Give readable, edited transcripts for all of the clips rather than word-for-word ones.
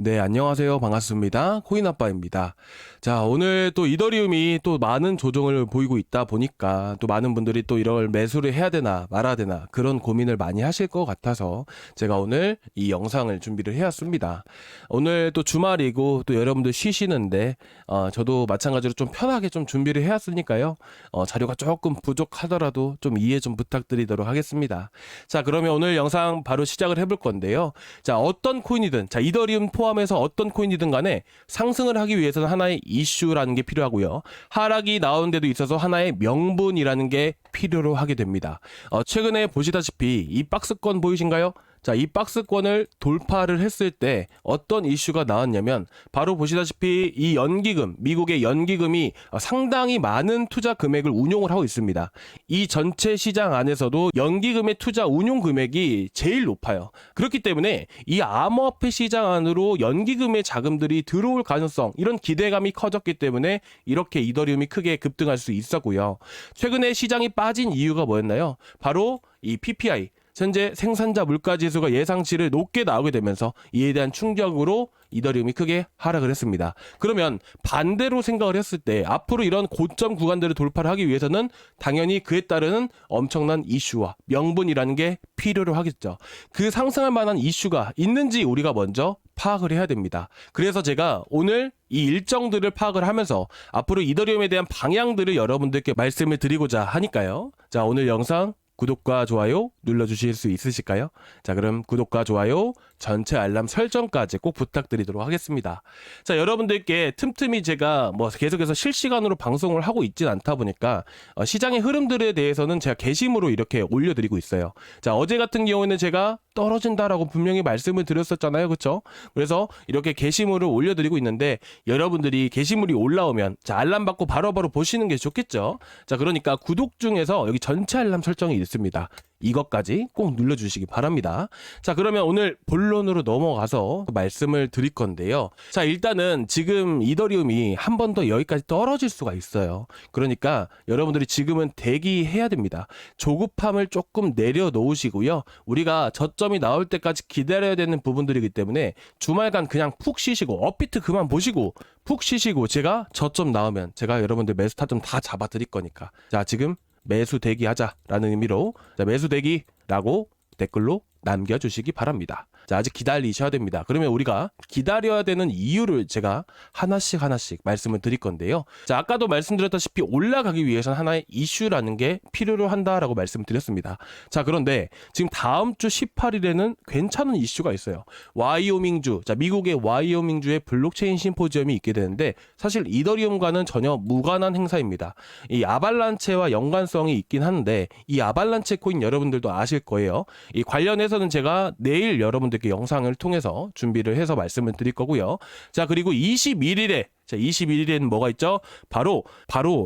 네, 안녕하세요. 반갑습니다. 코인아빠입니다. 자, 오늘 또 이더리움이 또 많은 조정을 보이고 있다 보니까 또 많은 분들이 또 이걸 매수를 해야 되나 말아야 되나 그런 고민을 많이 하실 것 같아서 제가 오늘 이 영상을 준비를 해왔습니다. 오늘 또 주말이고 또 여러분들 쉬시는데 저도 마찬가지로 좀 편하게 좀 준비를 해왔으니까요. 자료가 조금 부족하더라도 좀 이해 좀 부탁드리도록 하겠습니다. 자, 그러면 오늘 영상 바로 시작을 해볼 건데요. 자, 어떤 코인이든 자, 이더리움 포함해서 어떤 코인이든 간에 상승을 하기 위해서는 하나의 이슈라는 게 필요하고요. 하락이 나오는 데도 있어서 하나의 명분이라는 게 필요로 하게 됩니다. 최근에 보시다시피 이 박스권 보이신가요? 자, 이 박스권을 돌파를 했을 때 어떤 이슈가 나왔냐면 바로 보시다시피 이 연기금, 미국의 연기금이 상당히 많은 투자 금액을 운용을 하고 있습니다. 이 전체 시장 안에서도 연기금의 투자 운용 금액이 제일 높아요. 그렇기 때문에 이 암호화폐 시장 안으로 연기금의 자금들이 들어올 가능성, 이런 기대감이 커졌기 때문에 이렇게 이더리움이 크게 급등할 수 있었고요. 최근에 시장이 빠진 이유가 뭐였나요? 바로 이 PPI, 현재 생산자 물가지수가 예상치를 높게 나오게 되면서 이에 대한 충격으로 이더리움이 크게 하락을 했습니다. 그러면 반대로 생각을 했을 때 앞으로 이런 고점 구간들을 돌파를 하기 위해서는 당연히 그에 따르는 엄청난 이슈와 명분이라는 게 필요로 하겠죠. 그 상승할 만한 이슈가 있는지 우리가 먼저 파악을 해야 됩니다. 그래서 제가 오늘 이 일정들을 파악을 하면서 앞으로 이더리움에 대한 방향들을 여러분들께 말씀을 드리고자 하니까요. 자, 오늘 영상 구독과 좋아요 눌러주실 수 있으실까요? 자, 그럼 구독과 좋아요, 전체 알람 설정까지 꼭 부탁드리도록 하겠습니다. 자, 여러분들께 틈틈이 제가 계속해서 실시간으로 방송을 하고 있진 않다 보니까 시장의 흐름들에 대해서는 제가 게시물로 이렇게 올려드리고 있어요. 자, 어제 같은 경우에는 제가 떨어진다라고 분명히 말씀을 드렸었잖아요. 그렇죠? 그래서 이렇게 게시물을 올려드리고 있는데 여러분들이 게시물이 올라오면 자, 알람 받고 바로바로 보시는 게 좋겠죠? 자, 그러니까 구독 중에서 여기 전체 알람 설정이 있습니다. 이것까지 꼭 눌러주시기 바랍니다. 자, 그러면 오늘 본론으로 넘어가서 말씀을 드릴 건데요. 자, 일단은 지금 이더리움이 한 번 더 여기까지 떨어질 수가 있어요. 그러니까 여러분들이 지금은 대기해야 됩니다. 조급함을 조금 내려놓으시고요. 우리가 저점이 나올 때까지 기다려야 되는 부분들이기 때문에 주말간 그냥 푹 쉬시고 업비트 그만 보시고 푹 쉬시고 제가 저점 나오면 제가 여러분들 매수 타점 다 잡아 드릴 거니까 자, 지금 매수 대기하자라는 의미로 자, 매수 대기라고 댓글로 남겨주시기 바랍니다. 자, 아직 기다리셔야 됩니다. 그러면 우리가 기다려야 되는 이유를 제가 하나씩 말씀을 드릴 건데요. 자, 아까도 말씀드렸다시피 올라가기 위해서는 하나의 이슈라는 게 필요로 한다라고 말씀을 드렸습니다. 자, 그런데 지금 다음 주 18일에는 괜찮은 이슈가 있어요. 와이오밍주, 자, 미국의 와이오밍주의 블록체인 심포지엄이 있게 되는데 사실 이더리움과는 전혀 무관한 행사입니다. 이 아발란체와 연관성이 있긴 한데 이 아발란체 코인 여러분들도 아실 거예요. 이 관련해서는 제가 내일 여러분들께 영상을 통해서 준비를 해서 말씀을 드릴 거고요. 자, 그리고 21일에 자, 21일에는 뭐가 있죠? 바로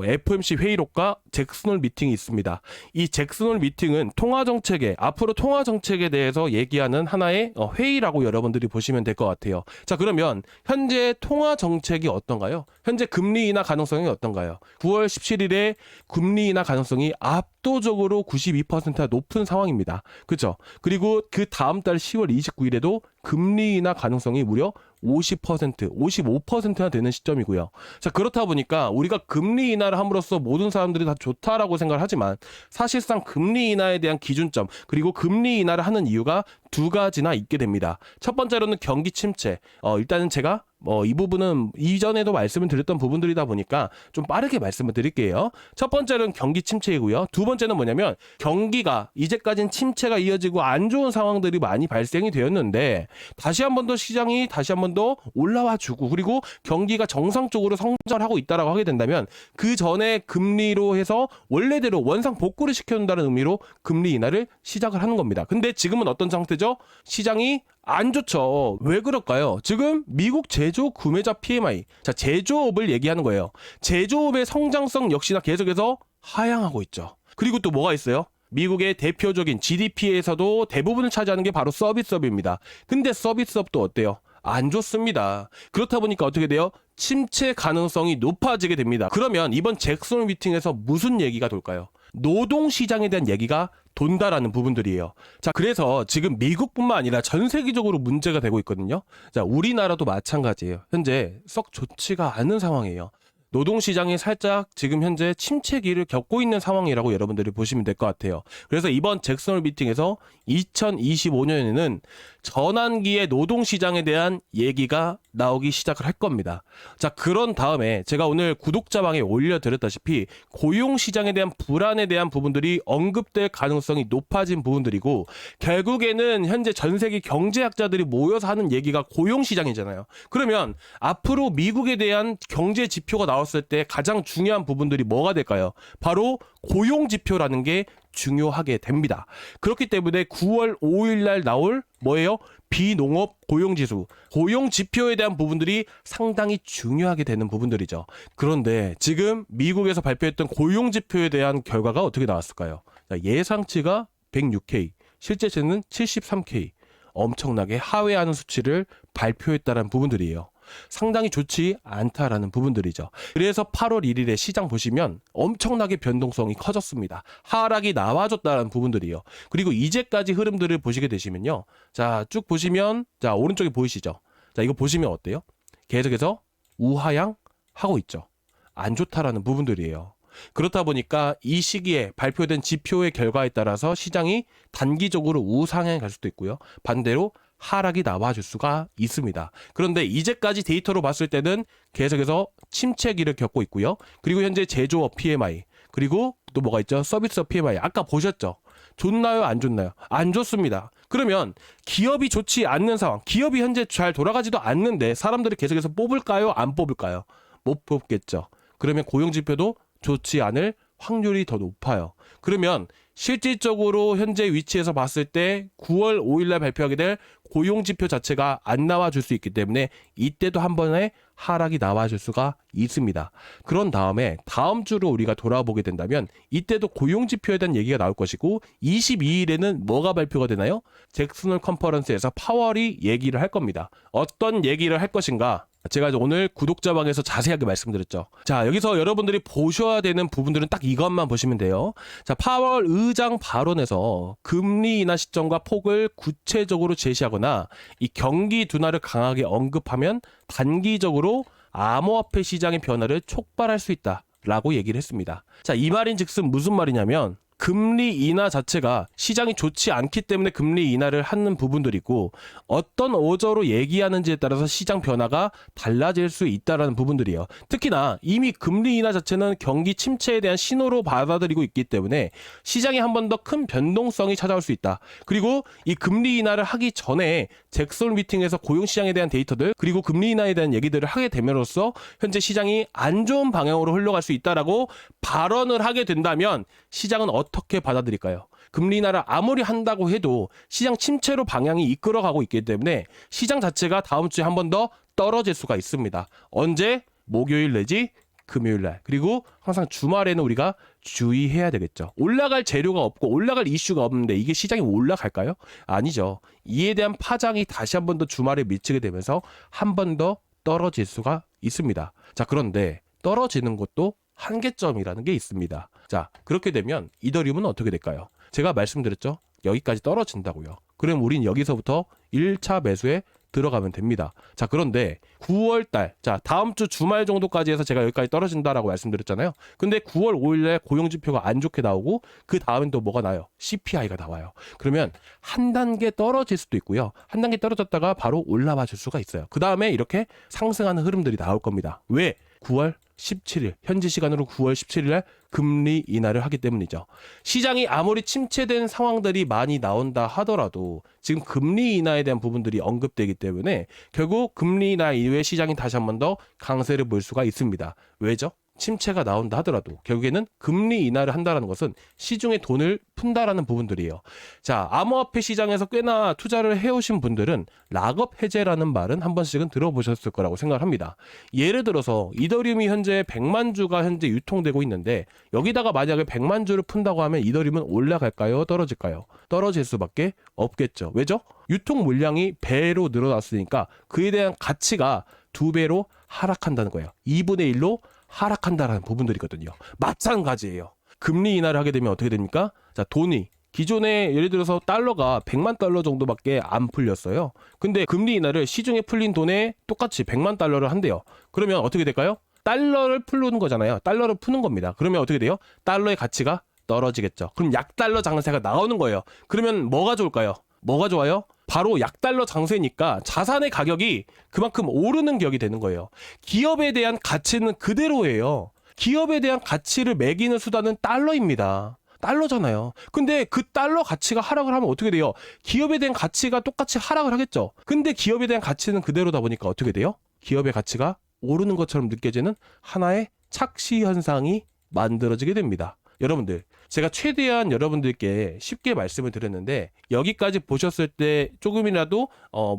FOMC 회의록과 잭슨홀 미팅이 있습니다. 이 잭슨홀 미팅은 통화정책에 앞으로 통화정책에 대해서 얘기하는 하나의 회의라고 여러분들이 보시면 될 것 같아요. 자, 그러면 현재 통화정책이 어떤가요? 현재 금리 인하 가능성이 어떤가요? 9월 17일에 금리 인하 가능성이 압도적으로 92%가 높은 상황입니다. 그렇죠? 그리고 그 다음 달 10월 29일에도 금리 인하 가능성이 무려 50%, 55%나 되는 시점이고요. 자, 그렇다 보니까 우리가 금리 인하를 함으로써 모든 사람들이 다 좋다라고 생각을 하지만 사실상 금리 인하에 대한 기준점 그리고 금리 인하를 하는 이유가 두 가지나 있게 됩니다. 첫 번째로는 경기 침체. 일단은 제가 이 부분은 이전에도 말씀을 드렸던 부분들이다 보니까 좀 빠르게 말씀을 드릴게요. 첫 번째는 경기 침체이고요. 두 번째는 뭐냐면 경기가 이제까지는 침체가 이어지고 안 좋은 상황들이 많이 발생이 되었는데 다시 한 번 더 시장이 다시 한 번 더 올라와 주고 그리고 경기가 정상적으로 성장하고 있다라고 하게 된다면 그 전에 금리로 해서 원래대로 원상 복구를 시켜준다는 의미로 금리 인하를 시작을 하는 겁니다. 근데 지금은 어떤 상태죠? 시장이 안 좋죠. 왜 그럴까요? 지금 미국 제조 구매자 PMI, 자, 제조업을 얘기하는 거예요. 제조업의 성장성 역시나 계속해서 하향하고 있죠. 그리고 또 뭐가 있어요? 미국의 대표적인 GDP에서도 대부분을 차지하는 게 바로 서비스업입니다. 근데 서비스업도 어때요? 안 좋습니다. 그렇다 보니까 어떻게 돼요? 침체 가능성이 높아지게 됩니다. 그러면 이번 잭슨 미팅에서 무슨 얘기가 돌까요? 노동 시장에 대한 얘기가 돈다라는 부분들이에요. 자, 그래서 지금 미국뿐만 아니라 전 세계적으로 문제가 되고 있거든요. 자, 우리나라도 마찬가지예요. 현재 썩 좋지가 않은 상황이에요. 노동시장이 살짝 지금 현재 침체기를 겪고 있는 상황이라고 여러분들이 보시면 될 것 같아요. 그래서 이번 잭슨홀 미팅에서 2025년에는 전환기의 노동시장에 대한 얘기가 나오기 시작을 할 겁니다. 자, 그런 다음에 제가 오늘 구독자방에 올려드렸다시피 고용시장에 대한 불안에 대한 부분들이 언급될 가능성이 높아진 부분들이고, 결국에는 현재 전 세계 경제학자들이 모여서 하는 얘기가 고용시장이잖아요. 그러면 앞으로 미국에 대한 경제 지표가 나왔을 때 가장 중요한 부분들이 뭐가 될까요? 바로 고용지표라는 게 중요하게 됩니다. 그렇기 때문에 9월 5일 날 나올 뭐예요? 비농업 고용지수, 고용지표에 대한 부분들이 상당히 중요하게 되는 부분들이죠. 그런데 지금 미국에서 발표했던 고용지표에 대한 결과가 어떻게 나왔을까요? 예상치가 106K, 실제치는 73K, 엄청나게 하회하는 수치를 발표했다는 부분들이에요. 상당히 좋지 않다라는 부분들이죠. 그래서 8월 1일에 시장 보시면 엄청나게 변동성이 커졌습니다. 하락이 나와줬다는 부분들이요. 그리고 이제까지 흐름들을 보시게 되시면요. 자, 쭉 보시면, 자, 오른쪽에 보이시죠? 자, 이거 보시면 어때요? 계속해서 우하향 하고 있죠. 안 좋다라는 부분들이에요. 그렇다 보니까 이 시기에 발표된 지표의 결과에 따라서 시장이 단기적으로 우상향에 갈 수도 있고요. 반대로 하락이 나와줄 수가 있습니다. 그런데 이제까지 데이터로 봤을 때는 계속해서 침체기를 겪고 있고요. 그리고 현재 제조업 PMI, 그리고 또 뭐가 있죠? 서비스업 PMI. 아까 보셨죠? 좋나요? 안 좋나요? 안 좋습니다. 그러면 기업이 좋지 않는 상황, 기업이 현재 잘 돌아가지도 않는데 사람들이 계속해서 뽑을까요? 안 뽑을까요? 못 뽑겠죠. 그러면 고용지표도 좋지 않을 확률이 더 높아요. 그러면 실질적으로 현재 위치에서 봤을 때 9월 5일날 발표하게 될 고용지표 자체가 안 나와줄 수 있기 때문에 이때도 한 번에 하락이 나와줄 수가 있습니다. 그런 다음에 다음 주로 우리가 돌아보게 된다면 이때도 고용지표에 대한 얘기가 나올 것이고, 22일에는 뭐가 발표가 되나요? 잭슨홀 컨퍼런스에서 파월이 얘기를 할 겁니다. 어떤 얘기를 할 것인가? 제가 오늘 구독자방에서 자세하게 말씀드렸죠. 자, 여기서 여러분들이 보셔야 되는 부분들은 딱 이것만 보시면 돼요. 자, 파월 의장 발언에서 금리 인하 시점과 폭을 구체적으로 제시하거나 이 경기 둔화를 강하게 언급하면 단기적으로 암호화폐 시장의 변화를 촉발할 수 있다라고 얘기를 했습니다. 자, 이 말인즉슨 무슨 말이냐면, 금리 인하 자체가 시장이 좋지 않기 때문에 금리 인하를 하는 부분들이고, 어떤 어조로 얘기하는지에 따라서 시장 변화가 달라질 수 있다는 부분들이에요. 특히나 이미 금리 인하 자체는 경기 침체에 대한 신호로 받아들이고 있기 때문에 시장이 한 번 더 큰 변동성이 찾아올 수 있다. 그리고 이 금리 인하를 하기 전에 잭슨 미팅에서 고용시장에 대한 데이터들, 그리고 금리 인하에 대한 얘기들을 하게 됨으로써 현재 시장이 안 좋은 방향으로 흘러갈 수 있다라고 발언을 하게 된다면 시장은 어떻게 받아들일까요? 금리 인하를 아무리 한다고 해도 시장 침체로 방향이 이끌어가고 있기 때문에 시장 자체가 다음 주에 한 번 더 떨어질 수가 있습니다. 언제? 목요일 내지 금요일 날. 그리고 항상 주말에는 우리가 주의해야 되겠죠. 올라갈 재료가 없고 올라갈 이슈가 없는데 이게 시장이 올라갈까요? 아니죠. 이에 대한 파장이 다시 한 번 더 주말에 미치게 되면서 한 번 더 떨어질 수가 있습니다. 자, 그런데 떨어지는 것도 한계점이라는 게 있습니다. 자, 그렇게 되면 이더리움은 어떻게 될까요? 제가 말씀드렸죠. 여기까지 떨어진다고요. 그럼 우린 여기서부터 1차 매수에 들어가면 됩니다. 자, 그런데 9월달, 자, 다음 주 주말 정도까지 해서 제가 여기까지 떨어진다라고 말씀드렸잖아요. 근데 9월 5일에 고용지표가 안 좋게 나오고 그 다음엔 또 뭐가 나요? CPI가 나와요. 그러면 한 단계 떨어질 수도 있고요. 한 단계 떨어졌다가 바로 올라와 줄 수가 있어요. 그 다음에 이렇게 상승하는 흐름들이 나올 겁니다. 왜? 9월 17일, 현지 시간으로 9월 17일 날 금리 인하를 하기 때문이죠. 시장이 아무리 침체된 상황들이 많이 나온다 하더라도 지금 금리 인하에 대한 부분들이 언급되기 때문에 결국 금리 인하 이후에 시장이 다시 한 번 더 강세를 볼 수가 있습니다. 왜죠? 침체가 나온다 하더라도 결국에는 금리 인하를 한다는 것은 시중에 돈을 푼다라는 부분들이에요. 자, 암호화폐 시장에서 꽤나 투자를 해오신 분들은 락업 해제라는 말은 한 번씩은 들어보셨을 거라고 생각을 합니다. 예를 들어서 이더리움이 현재 100만 주가 현재 유통되고 있는데 여기다가 만약에 100만 주를 푼다고 하면 이더리움은 올라갈까요? 떨어질까요? 떨어질 수밖에 없겠죠. 왜죠? 유통 물량이 배로 늘어났으니까 그에 대한 가치가 2배로 하락한다는 거예요. 2분의 1로 하락한다라는 부분들이거든요. 마찬가지예요. 금리 인하를 하게 되면 어떻게 됩니까? 자, 돈이 기존에 예를 들어서 달러가 100만 달러 정도밖에 안 풀렸어요. 근데 금리 인하를 시중에 풀린 돈에 똑같이 100만 달러를 한대요. 그러면 어떻게 될까요? 달러를 풀는 거잖아요. 달러를 푸는 겁니다. 그러면 어떻게 돼요? 달러의 가치가 떨어지겠죠. 그럼 약달러 장세가 나오는 거예요. 그러면 뭐가 좋을까요? 뭐가 좋아요? 바로 약달러 장세니까 자산의 가격이 그만큼 오르는 격이 되는 거예요. 기업에 대한 가치는 그대로예요. 기업에 대한 가치를 매기는 수단은 달러입니다. 달러잖아요. 근데 그 달러 가치가 하락을 하면 어떻게 돼요? 기업에 대한 가치가 똑같이 하락을 하겠죠. 근데 기업에 대한 가치는 그대로다 보니까 어떻게 돼요? 기업의 가치가 오르는 것처럼 느껴지는 하나의 착시 현상이 만들어지게 됩니다. 여러분들, 제가 최대한 여러분들께 쉽게 말씀을 드렸는데 여기까지 보셨을 때 조금이라도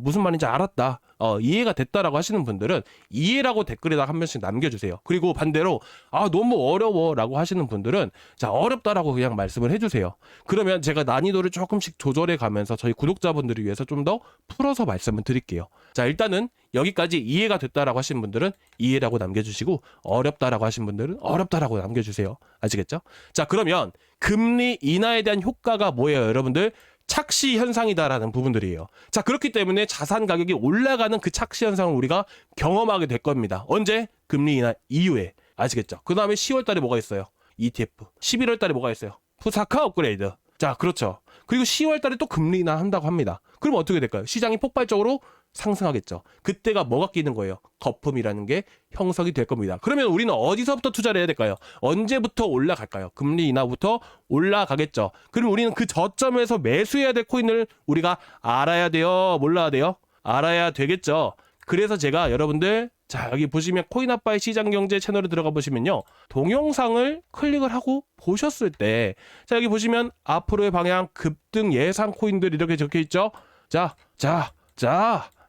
무슨 말인지 알았다, 이해가 됐다라고 하시는 분들은 이해라고 댓글에다 한 번씩 남겨주세요. 그리고 반대로 너무 어려워 라고 하시는 분들은 자, 어렵다라고 그냥 말씀을 해주세요. 그러면 제가 난이도를 조금씩 조절해 가면서 저희 구독자분들을 위해서 좀 더 풀어서 말씀을 드릴게요. 자, 일단은 여기까지 이해가 됐다라고 하시는 분들은 이해라고 남겨주시고 어렵다라고 하시는 분들은 어렵다라고 남겨주세요. 아시겠죠? 자, 그러면 금리 인하에 대한 효과가 뭐예요, 여러분들? 착시 현상이다라는 부분들이에요. 자, 그렇기 때문에 자산 가격이 올라가는 그 착시 현상을 우리가 경험하게 될 겁니다. 언제? 금리 인하 이후에. 아시겠죠? 그 다음에 10월 달에 뭐가 있어요? ETF. 11월 달에 뭐가 있어요? 푸사카 업그레이드. 자, 그렇죠. 그리고 10월 달에 또 금리 인하 한다고 합니다. 그럼 어떻게 될까요? 시장이 폭발적으로 상승하겠죠. 그때가 뭐가 끼는 거예요? 거품이라는 게 형성이 될 겁니다. 그러면 우리는 어디서부터 투자를 해야 될까요? 언제부터 올라갈까요? 금리 인하부터 올라가겠죠. 그럼 우리는 그 저점에서 매수해야 될 코인을 우리가 알아야 돼요? 몰라야 돼요? 알아야 되겠죠. 그래서 제가 여러분들, 자, 여기 보시면 코인아빠의 시장경제 채널에 들어가 보시면요, 동영상을 클릭을 하고 보셨을 때, 자, 여기 보시면 앞으로의 방향 급등 예상 코인들 이렇게 적혀 있죠. 자,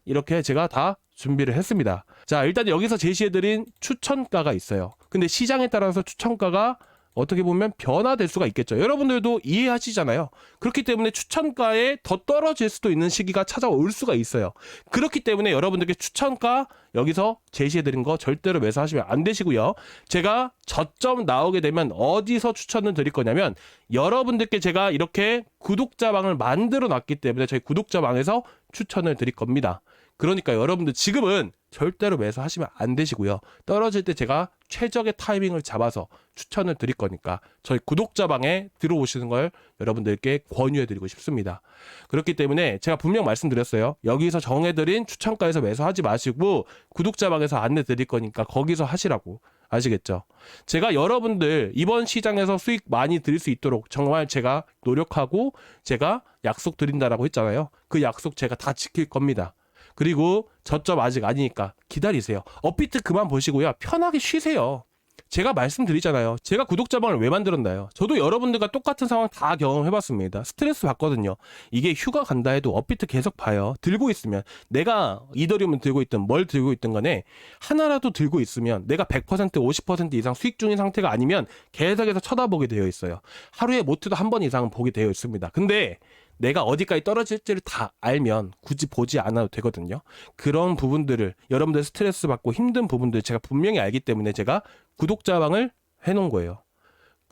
이렇게 제가 다 준비를 했습니다. 자, 일단 여기서 제시해드린 추천가가 있어요. 근데 시장에 따라서 추천가가 어떻게 보면 변화될 수가 있겠죠. 여러분들도 이해하시잖아요. 그렇기 때문에 추천가에 더 떨어질 수도 있는 시기가 찾아올 수가 있어요. 그렇기 때문에 여러분들께 추천가 여기서 제시해드린 거 절대로 매수하시면 안 되시고요. 제가 저점 나오게 되면 어디서 추천을 드릴 거냐면, 여러분들께 제가 이렇게 구독자방을 만들어 놨기 때문에 저희 구독자방에서 추천을 드릴 겁니다. 그러니까 여러분들 지금은 절대로 매수하시면 안 되시고요. 떨어질 때 제가 최적의 타이밍을 잡아서 추천을 드릴 거니까 저희 구독자방에 들어오시는 걸 여러분들께 권유해드리고 싶습니다. 그렇기 때문에 제가 분명 말씀드렸어요. 여기서 정해드린 추천가에서 매수하지 마시고 구독자방에서 안내 드릴 거니까 거기서 하시라고. 아시겠죠? 제가 여러분들 이번 시장에서 수익 많이 드릴 수 있도록 정말 제가 노력하고 제가 약속 드린다라고 했잖아요. 그 약속 제가 다 지킬 겁니다. 그리고 저점 아직 아니니까 기다리세요. 업비트 그만 보시고요. 편하게 쉬세요. 제가 말씀드리잖아요. 제가 구독자방을 왜 만들었나요? 저도 여러분들과 똑같은 상황 다 경험해봤습니다. 스트레스 받거든요. 이게 휴가 간다 해도 업비트 계속 봐요. 들고 있으면, 내가 이더리움을 들고 있든 뭘 들고 있든 간에 하나라도 들고 있으면 내가 100% 50% 이상 수익 중인 상태가 아니면 계속해서 쳐다보게 되어 있어요. 하루에 못해도 한 번 이상은 보게 되어 있습니다. 근데 내가 어디까지 떨어질지를 다 알면 굳이 보지 않아도 되거든요. 그런 부분들을, 여러분들 스트레스 받고 힘든 부분들 제가 분명히 알기 때문에 제가 구독자방을 해놓은 거예요.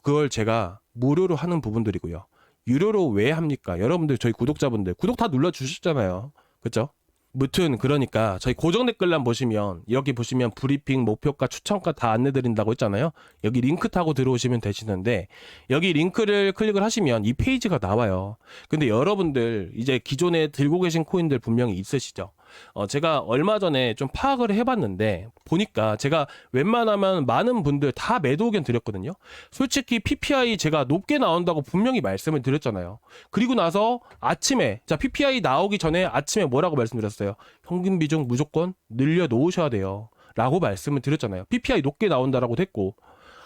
그걸 제가 무료로 하는 부분들이고요. 유료로 왜 합니까? 여러분들, 저희 구독자분들 구독 다 눌러주셨잖아요. 그렇죠? 무튼 그러니까 저희 고정 댓글란 보시면 이렇게 보시면 브리핑, 목표가, 추천가 다 안내드린다고 했잖아요. 여기 링크 타고 들어오시면 되시는데 여기 링크를 클릭을 하시면 이 페이지가 나와요. 근데 여러분들 이제 기존에 들고 계신 코인들 분명히 있으시죠? 제가 얼마 전에 좀 파악을 해봤는데 보니까 제가 웬만하면 많은 분들 다 매도 의견 드렸거든요. 솔직히 PPI 제가 높게 나온다고 분명히 말씀을 드렸잖아요. 그리고 나서 아침에, 자, PPI 나오기 전에 아침에 뭐라고 말씀드렸어요? 평균 비중 무조건 늘려 놓으셔야 돼요 라고 말씀을 드렸잖아요. PPI 높게 나온다라고 됐고,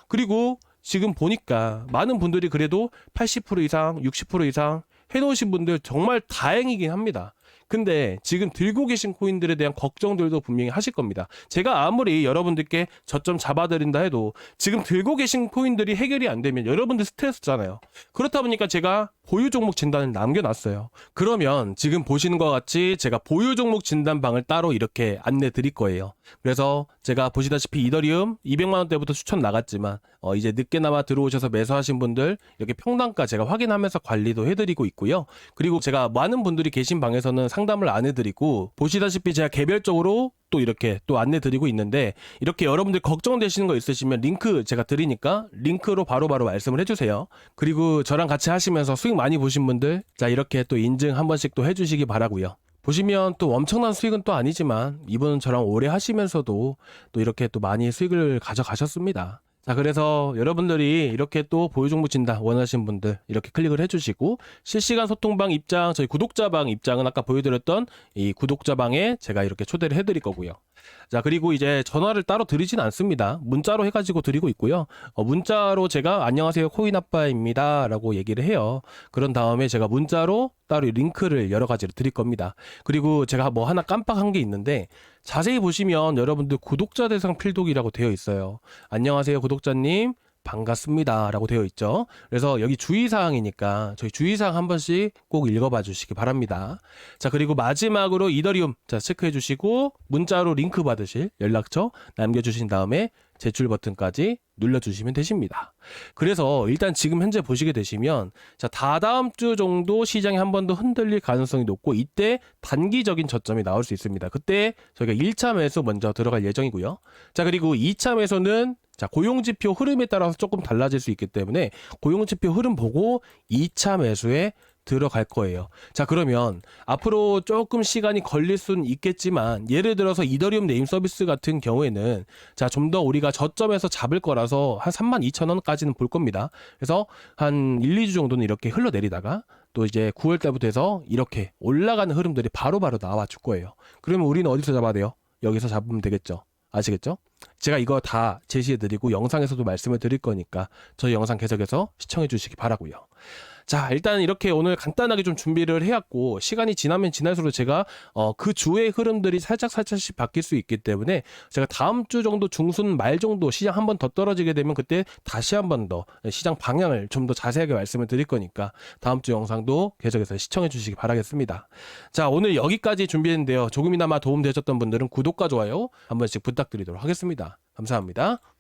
그리고 지금 보니까 많은 분들이 그래도 80% 이상, 60% 이상 해놓으신 분들 정말 다행이긴 합니다. 근데 지금 들고 계신 코인들에 대한 걱정들도 분명히 하실 겁니다. 제가 아무리 여러분들께 저점 잡아드린다 해도 지금 들고 계신 코인들이 해결이 안 되면 여러분들 스트레스잖아요. 그렇다 보니까 제가 보유 종목 진단을 남겨놨어요. 그러면 지금 보시는 것 같이 제가 보유 종목 진단방을 따로 이렇게 안내 드릴 거예요. 그래서 제가 보시다시피 이더리움 200만 원대부터 추천 나갔지만 이제 늦게나마 들어오셔서 매수하신 분들 이렇게 평단가 제가 확인하면서 관리도 해드리고 있고요. 그리고 제가 많은 분들이 계신 방에서는 상담을 안 해드리고 보시다시피 제가 개별적으로 또 이렇게 또 안내 드리고 있는데 이렇게 여러분들 걱정되시는 거 있으시면 링크 제가 드리니까 링크로 바로바로 말씀을 해주세요. 그리고 저랑 같이 하시면서 수익 많이 보신 분들 자 이렇게 또 인증 한 번씩 또 해주시기 바라고요. 보시면 또 엄청난 수익은 또 아니지만 이분은 저랑 오래 하시면서도 또 이렇게 또 많이 수익을 가져가셨습니다. 자 그래서 여러분들이 이렇게 또 보유종목 진단 원하시는 분들 이렇게 클릭을 해주시고 실시간 소통방 입장 저희 구독자방 입장은 아까 보여드렸던 이 구독자방에 제가 이렇게 초대를 해드릴 거고요. 자 그리고 이제 전화를 따로 드리진 않습니다. 문자로 해가지고 드리고 있고요. 문자로 제가 안녕하세요 코인아빠입니다 라고 얘기를 해요. 그런 다음에 제가 문자로 따로 링크를 여러 가지를 드릴 겁니다. 그리고 제가 뭐 하나 깜빡한 게 있는데 자세히 보시면 여러분들 구독자 대상 필독이라고 되어 있어요. 안녕하세요 구독자님 반갑습니다 라고 되어 있죠. 그래서 여기 주의사항이니까 저희 주의사항 한 번씩 꼭 읽어봐 주시기 바랍니다. 자 그리고 마지막으로 이더리움 자 체크해 주시고 문자로 링크 받으실 연락처 남겨주신 다음에 제출 버튼까지 눌러주시면 되십니다. 그래서 일단 지금 현재 보시게 되시면 자 다다음 주 정도 시장이 한 번 더 흔들릴 가능성이 높고 이때 단기적인 저점이 나올 수 있습니다. 그때 저희가 1차 매수 먼저 들어갈 예정이고요. 자 그리고 2차 매수는 자 고용지표 흐름에 따라서 조금 달라질 수 있기 때문에 고용지표 흐름 보고 2차 매수에 들어갈 거예요. 자 그러면 앞으로 조금 시간이 걸릴 수는 있겠지만 예를 들어서 이더리움 네임 서비스 같은 경우에는 자 좀 더 우리가 저점에서 잡을 거라서 한 32,000원까지는 볼 겁니다. 그래서 한 1, 2주 정도는 이렇게 흘러내리다가 또 이제 9월 달부터 해서 이렇게 올라가는 흐름들이 바로바로 나와 줄 거예요. 그러면 우리는 어디서 잡아야 돼요? 여기서 잡으면 되겠죠. 아시겠죠? 제가 이거 다 제시해 드리고 영상에서도 말씀을 드릴 거니까 저희 영상 계속해서 시청해 주시기 바라고요. 자 일단 이렇게 오늘 간단하게 좀 준비를 해왔고 시간이 지나면 지날수록 제가 그 주의 흐름들이 살짝씩 바뀔 수 있기 때문에 제가 다음 주 정도 중순 말 정도 시장 한 번 더 떨어지게 되면 그때 다시 한 번 더 시장 방향을 좀 더 자세하게 말씀을 드릴 거니까 다음 주 영상도 계속해서 시청해 주시기 바라겠습니다. 자 오늘 여기까지 준비했는데요. 조금이나마 도움 되셨던 분들은 구독과 좋아요 한 번씩 부탁드리도록 하겠습니다. 감사합니다.